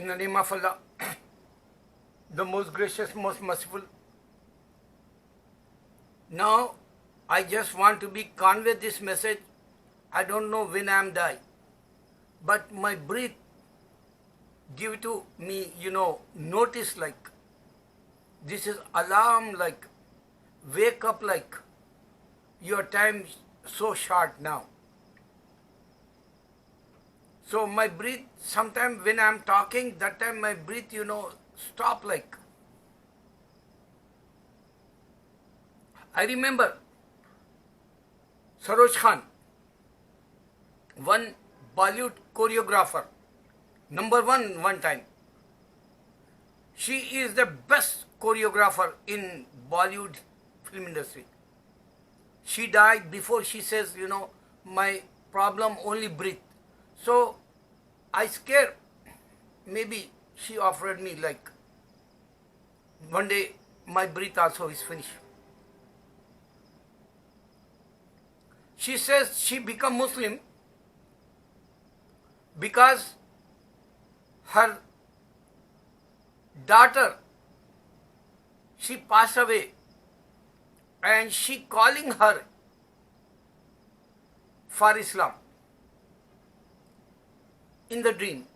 In the name of Allah, the most gracious, most merciful. Now, I just want to convey this message. I don't know when I am die, but my breath give to me, notice like, this is alarm like, wake up like, your time so short now. So my breath, sometimes when I am talking, that time my breath, stop like. I remember Saroj Khan, one Bollywood choreographer, number one time. She is the best choreographer in Bollywood film industry. She died before she says, my problem only breathe. So I scared, maybe she offered me like, one day my breath also is finished. She says she become Muslim because her daughter, she passed away and she calling her for Islam in the dream.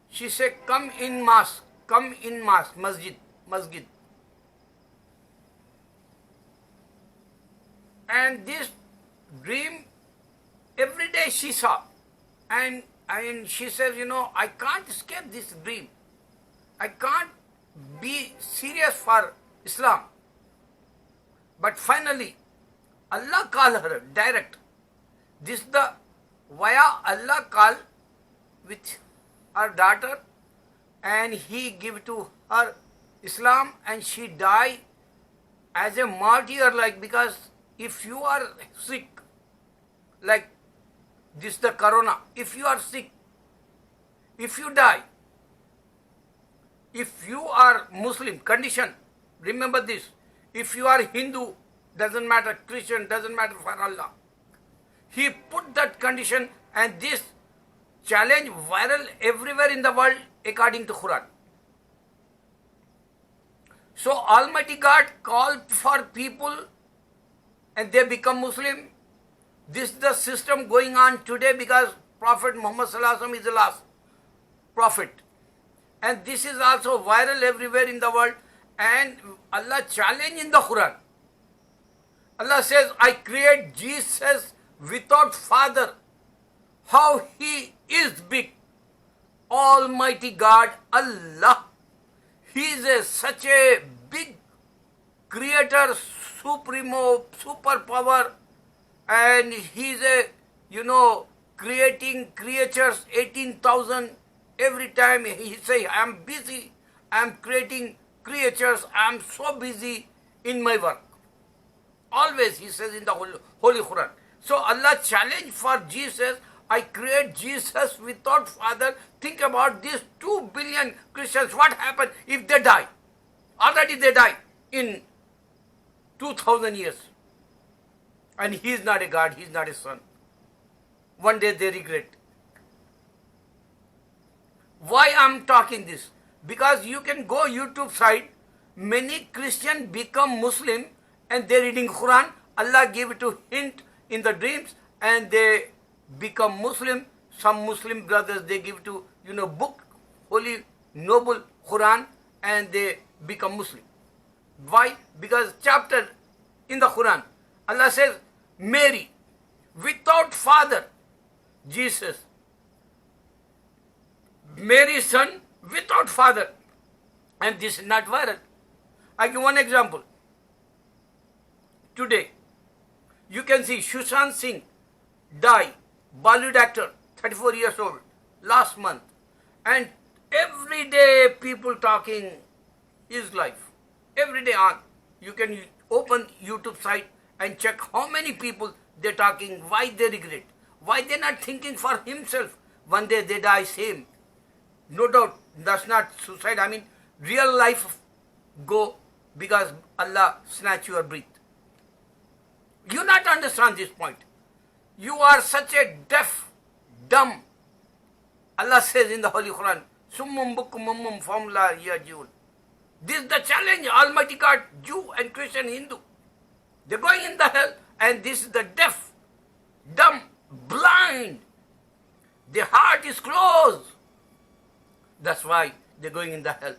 She said, come in mosque, masjid. And this dream, every day she saw. And she says, I can't escape this dream. I can't be serious for Islam. But finally, Allah called her direct. This the via Allah call with her daughter, and He give to her Islam, and she die as a martyr, like, because if you are sick, like this the corona, if you are sick, if you die, if you are Muslim, condition, remember this, if you are Hindu, doesn't matter, Christian, doesn't matter for Allah. He put that condition, and this challenge viral everywhere in the world according to Quran. So Almighty God called for people and they become Muslim. This is the system going on today because Prophet Muhammad Sallallahu Alaihi Wasallam is the last prophet. And this is also viral everywhere in the world. And Allah challenge in the Quran. Allah says, I create Jesus without father. How he is big. Almighty God, Allah. He is such a big creator, supremo, superpower. And he is creating creatures, 18,000. Every time he say, I am busy. I am creating creatures. I am so busy in my work. Always he says in the Holy Quran. So Allah challenged for Jesus, I create Jesus without father. Think about these 2 billion Christians. What happened if they die? Already they died in 2000 years. And he is not a God, he is not a son. One day they regret. Why I am talking this? Because you can go YouTube site, many Christians become Muslim and they reading Quran. Allah gave it to hint in the dreams and they become Muslim. Some Muslim brothers, they give to, book, holy, noble Quran, and they become Muslim. Why? Because chapter in the Quran, Allah says, Mary, without father, Jesus. Mary's son, without father. And this is not viral. I give one example. Today, you can see Sushant Singh died, Bollywood actor, 34 years old, last month. And every day people talking his life. Every day on. You can open YouTube site and check how many people they're talking, why they regret, why they're not thinking for himself. One day they die same. No doubt, that's not suicide. I mean, real life go because Allah snatch your breath. You not understand this point. You are such a deaf, dumb, Allah says in the Holy Quran, Summum bukum mummum fam la yarjiun. This is the challenge, Almighty God, Jew and Christian, Hindu. They're going in the hell, and this is the deaf, dumb, blind. Their heart is closed. That's why they're going in the hell.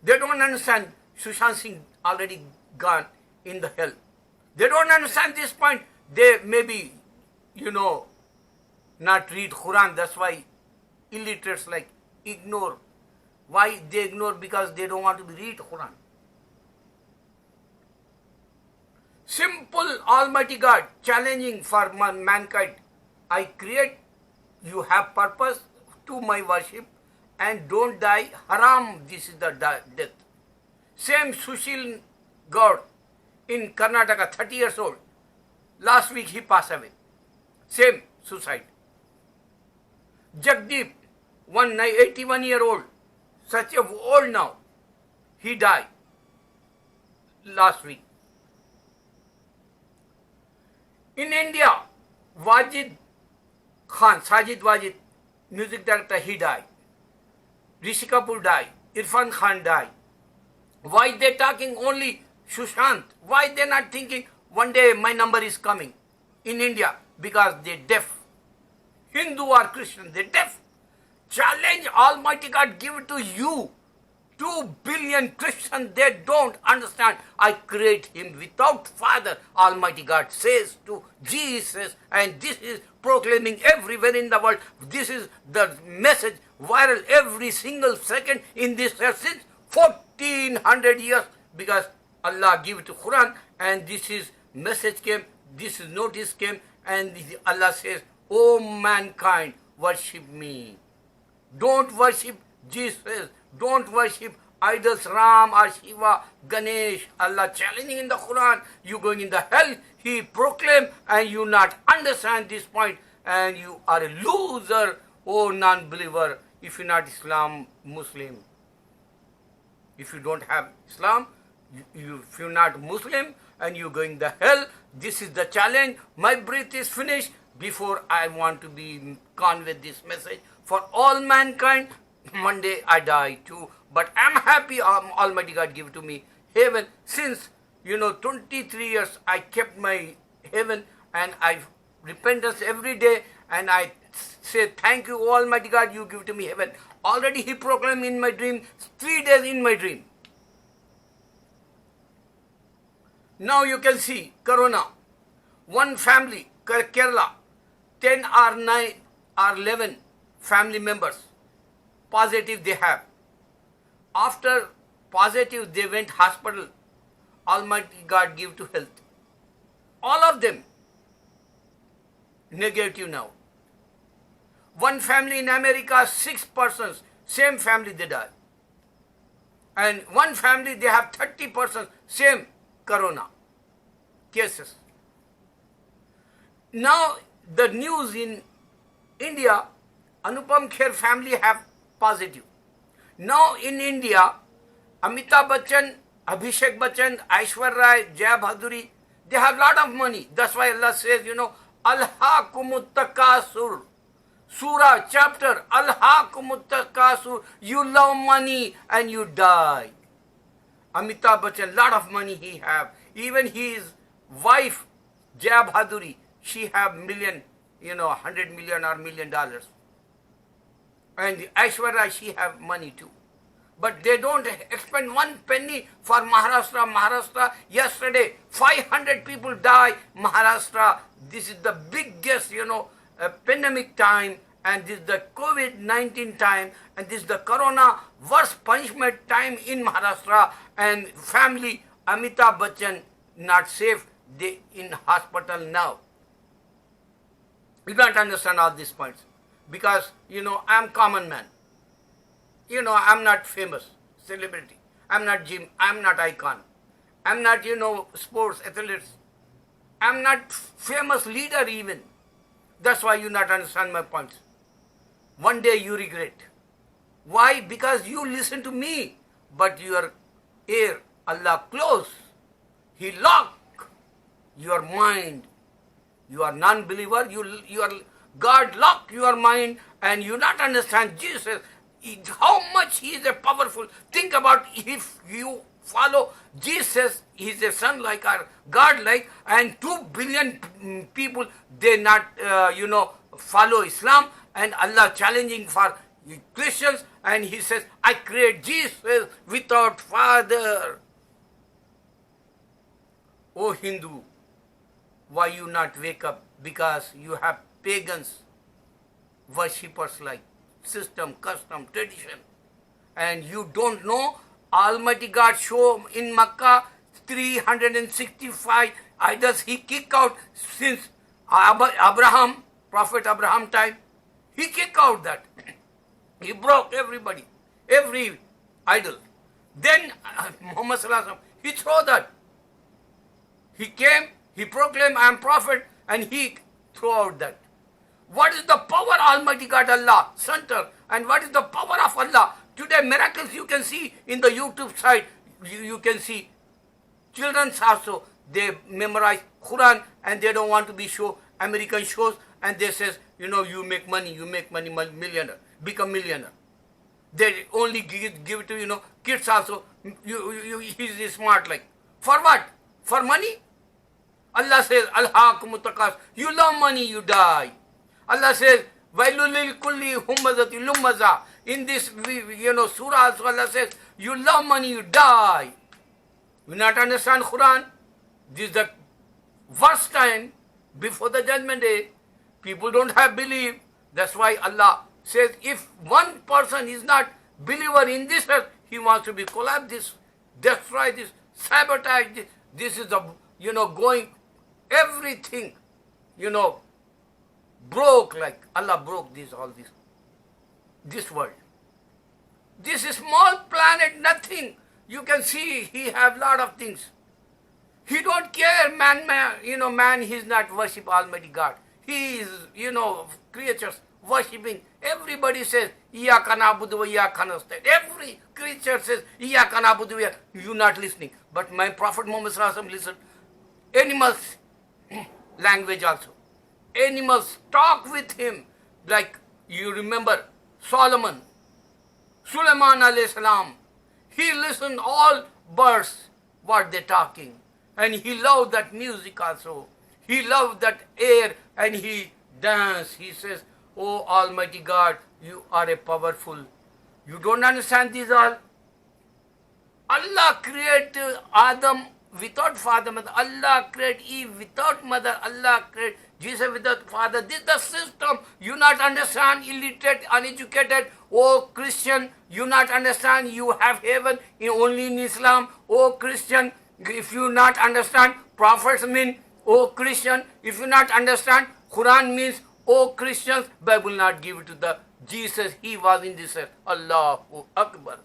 They don't understand Sushant Singh already gone in the hell. They don't understand this point. They maybe, not read Quran. That's why illiterates like ignore. Why they ignore? Because they don't want to read Quran. Simple Almighty God challenging for mankind. I create, you have purpose to my worship, and don't die haram. This is the death. Same Sushil God in Karnataka, 30 years old. Last week he passed away. Same suicide. Jagdeep, 81-year-old, such a old now. He died last week. In India, Wajid Khan, Sajid Wajid, music director, he died. Rishi Kapoor died. Irfan Khan died. Why they talking only Sushant? Why they not thinking one day my number is coming in India? Because they deaf. Hindu or Christian, they deaf. Challenge Almighty God, give it to you. 2 billion Christians, they don't understand. I create him without father. Almighty God says to Jesus, and this is proclaiming everywhere in the world. This is the message viral every single second in this earth since 1400 years, because Allah give it to Quran, and this is message came, this is notice came, and Allah says, "O mankind, worship me. Don't worship Jesus. Don't worship idols, Ram or Shiva, Ganesh." Allah challenging in the Quran. You going in the hell. He proclaim, and you not understand this point, and you are a loser, oh non-believer, if you're not Islam, Muslim. If you don't have Islam, if you're not Muslim, and you're going the hell, this is the challenge. My breath is finished before I want to be convey this message for all mankind. One day I die too, but I'm happy Almighty God give to me heaven. Since 23 years I kept my heaven, and I repentance every day, and I say thank you Almighty God, you give to me heaven. Already he proclaimed in my dream, 3 days in my dream. Now you can see Corona. One family, Kerala, 10 or 9 or 11 family members positive they have. After positive, they went hospital. Almighty God give to health. All of them negative now. One family in America, 6 persons, same family they die. And one family they have 30 persons, same Corona cases. Now the news in India, Anupam Kher family have positive. Now in India, Amitabh Bachchan, Abhishek Bachchan, Aishwarya Rai, Jaya Bhaduri, they have lot of money. That's why Allah says, Alhaakumut Takasur. Surah, chapter, Alhaakumut Takasur. You love money and you die. Amitabh Bachchan, lot of money he have. Even his wife, Jaya Bhaduri, she have million, $100 million or $1 million. And Aishwarya, she have money too. But they don't expend 1 penny for Maharashtra. Maharashtra, yesterday, 500 people died. Maharashtra, this is the biggest, pandemic time, and this is the COVID-19 time, and this is the Corona worst punishment time in Maharashtra, and family, Amitabh Bachchan, not safe, they in hospital now. You don't understand all these points. Because, I'm common man. I'm not famous celebrity. I'm not Jim. I'm not icon. I'm not, sports athletes. I'm not famous leader even. That's why you not understand my points. One day you regret. Why? Because you listen to me, but your ear, Allah close. He lock your mind. You are non-believer. You are God lock your mind, and you not understand Jesus, how much he is a powerful. Think about if you follow Jesus, he is a son like or God like, and 2 billion people, they not, follow Islam, and Allah challenging for Christians, and he says, I create Jesus without father. Oh Hindu, why you not wake up? Because you have pagans, worshippers like system, custom, tradition, and you don't know Almighty God show in Makkah 365 idols he kicked out since Abraham, Prophet Abraham time. He kicked out that. He broke everybody, every idol. Then Muhammad Sallallahu Alaihi Wasallam, he threw that. He came, he proclaimed, I am prophet, and he threw out that. What is the power Almighty God Allah center, and what is the power of Allah? Today miracles you can see in the YouTube side. You can see children also, they memorize Quran and they don't want to be show American shows, and they says, you make money, millionaire, become millionaire. They only give it to, kids also, he's smart like. For what? For money? Allah says, Alhaakum taqas, you love money, you die. Allah says, Wailul kulli humazati lumaza. In this, surah also Allah says, you love money, you die. You not understand Quran? This is the worst time before the judgment day. People don't have belief. That's why Allah says, if one person is not believer in this earth, he wants to be collapse this, destroy this, sabotage this. This is the, going, everything, broke like Allah broke all this world. This is small planet, nothing. You can see he have lot of things. He don't care, man, he's not worship Almighty God. He is, creatures worshipping. Everybody says, Iyaka na'budu wa iyaka nasta'in. Every creature says, Iyaka na'budu wa iyaka. You not listening. But my Prophet Muhammad Sallallahu Alaihi Wasallam listened. Animals, language also. Animals talk with him. Like you remember Solomon, Sulaiman alayhi salam. He listened all birds, what they talking. And he loved that music also. He loved that air and he danced. He says, Oh Almighty God, you are a powerful. You don't understand these all? Allah created Adam without father, mother. Allah created Eve without mother. Allah created Jesus without father. This is the system. You not understand, illiterate, uneducated. Oh Christian, you not understand, you have heaven only in Islam. Oh Christian, if you not understand, prophets mean, oh Christian, if you not understand, Quran means, oh Christians, Bible not give it to the Jesus. He was in this earth. Allahu Akbar.